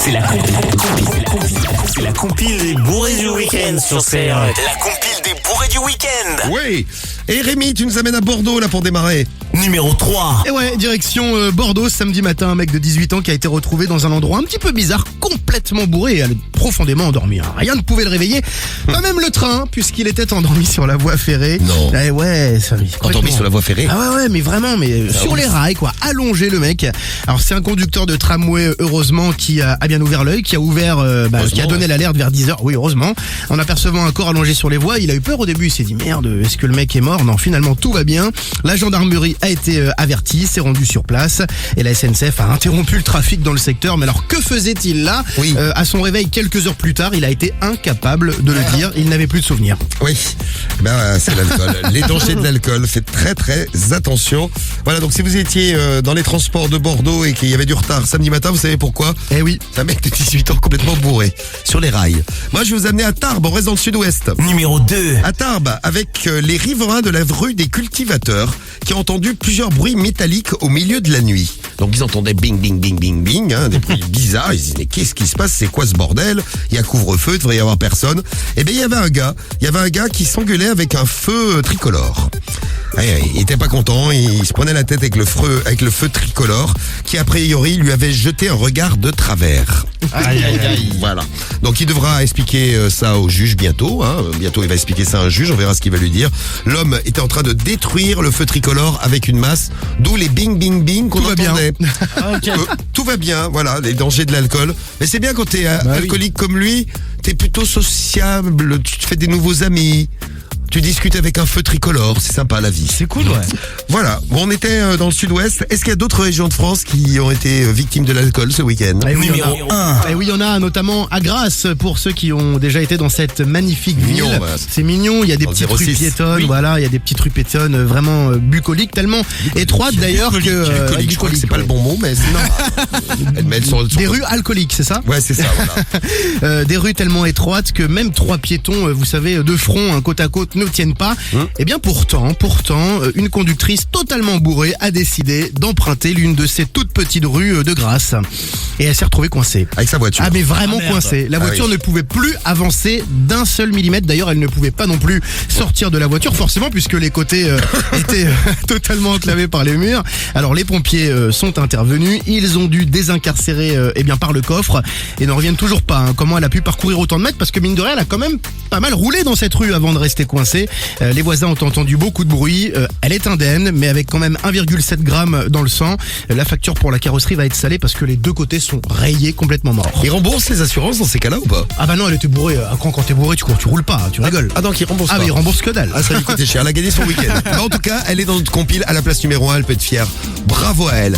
C'est la compile des bourrés du week-end sur CRF. La compile des bourrés du week-end. Oui. Et Rémi, tu nous amènes à Bordeaux là pour démarrer. Numéro 3. Et ouais, direction Bordeaux, samedi matin, un mec de 18 ans qui a été retrouvé dans un endroit un petit peu bizarre, complètement bourré et profondément endormi. Rien ne pouvait le réveiller, pas même le train, puisqu'il était endormi sur la voie ferrée. Non. Eh ouais, ça Endormi sur la voie ferrée. Ah ouais, mais vraiment, sur les rails, quoi, allongé le mec. Alors c'est un conducteur de tramway, heureusement, qui a bien ouvert l'œil, qui a qui a donné l'alerte vers 10h. Oui, heureusement. En apercevant un corps allongé sur les voies, il a eu peur au début, il s'est dit merde, est-ce que le mec est mort? Non, finalement tout va bien. La gendarmerie a été avertie, s'est rendue sur place et la SNCF a interrompu le trafic dans le secteur. Mais alors que faisait-il là? Oui. À son réveil quelques heures plus tard, il a été incapable de le dire, il n'avait plus de souvenirs. Oui, c'est l'alcool. Les dangers de l'alcool, faites très très attention. Voilà, donc si vous étiez dans les transports de Bordeaux et qu'il y avait du retard samedi matin, vous savez pourquoi? Eh oui. C'est un mec de 18 ans complètement bourré sur les rails. Moi je vais vous amener à Tarbes, on reste dans le sud-ouest. Numéro 2. À Tarbes, avec les riverains de la rue des cultivateurs qui ont entendu plusieurs bruits métalliques au milieu de la nuit. Donc ils entendaient bing bing bing bing bing, des bruits bizarres. Ils se disaient mais qu'est-ce qui se passe? C'est quoi ce bordel? Il y a couvre-feu, il devrait y avoir personne. Et bien il y avait un gars qui s'engueulait avec un feu tricolore. Il était pas content, il se prenait la tête avec le feu tricolore qui a priori lui avait jeté un regard de travers. Aïe, aïe, aïe. Voilà. Donc il devra expliquer ça au juge bientôt. Bientôt il va expliquer ça à un juge, on verra ce qu'il va lui dire. L'homme était en train de détruire le feu tricolore avec une masse, d'où les bing bing bing qu'on entendait. Tout va bien, voilà, les dangers de l'alcool. Mais c'est bien quand t'es alcoolique comme lui, t'es plutôt sociable, tu te fais des nouveaux amis. Tu discutes avec un feu tricolore, c'est sympa la vie. C'est cool, ouais. Voilà, bon, on était dans le sud-ouest. Est-ce qu'il y a d'autres régions de France qui ont été victimes de l'alcool ce week-end? Numéro 1. Et oui, il y en a notamment à Grasse, pour ceux qui ont déjà été dans cette magnifique ville. Mignon, voilà. C'est mignon, il y a des Dans le petites rues 06. piétonnes, voilà, il y a des petites rues piétonnes vraiment bucoliques, tellement étroites d'ailleurs que... Bucolique, je crois que c'est pas le bon mot, mais c'est... Mais elles sont Des rues alcooliques, c'est ça? Ouais, c'est ça, voilà. Des rues tellement étroites que même trois piétons, vous savez, de front, un côte à côte, ne tiennent pas. Et bien pourtant, une conductrice totalement bourrée a décidé d'emprunter l'une de ces toutes petites rues de Grasse. Et elle s'est retrouvée coincée. Avec sa voiture. Ah mais vraiment merde. coincée. La voiture ne pouvait plus avancer d'un seul millimètre. D'ailleurs, elle ne pouvait pas non plus sortir de la voiture, forcément, puisque les côtés étaient totalement enclavés par les murs. Alors les pompiers sont intervenus. Ils ont dû désincarcérer par le coffre et ne reviennent toujours pas. Comment elle a pu parcourir autant de mètres, parce que mine de rien, elle a quand même pas mal roulé dans cette rue avant de rester coincée. Les voisins ont entendu beaucoup de bruit. Elle est indemne, mais avec quand même 1,7 g dans le sang. La facture pour la carrosserie va être salée parce que les deux côtés sont rayés, complètement morts. Ils remboursent les assurances dans ces cas-là ou pas? Ah bah non, elle était bourrée. Quand t'es bourré, tu roules pas, tu rigoles. Ah donc ils remboursent Ah pas. mais ils remboursent que dalle. Ah ça lui coûtait cher, elle a gagné son week-end. En tout cas, elle est dans notre compile à la place numéro 1, elle peut être fière. Bravo à elle.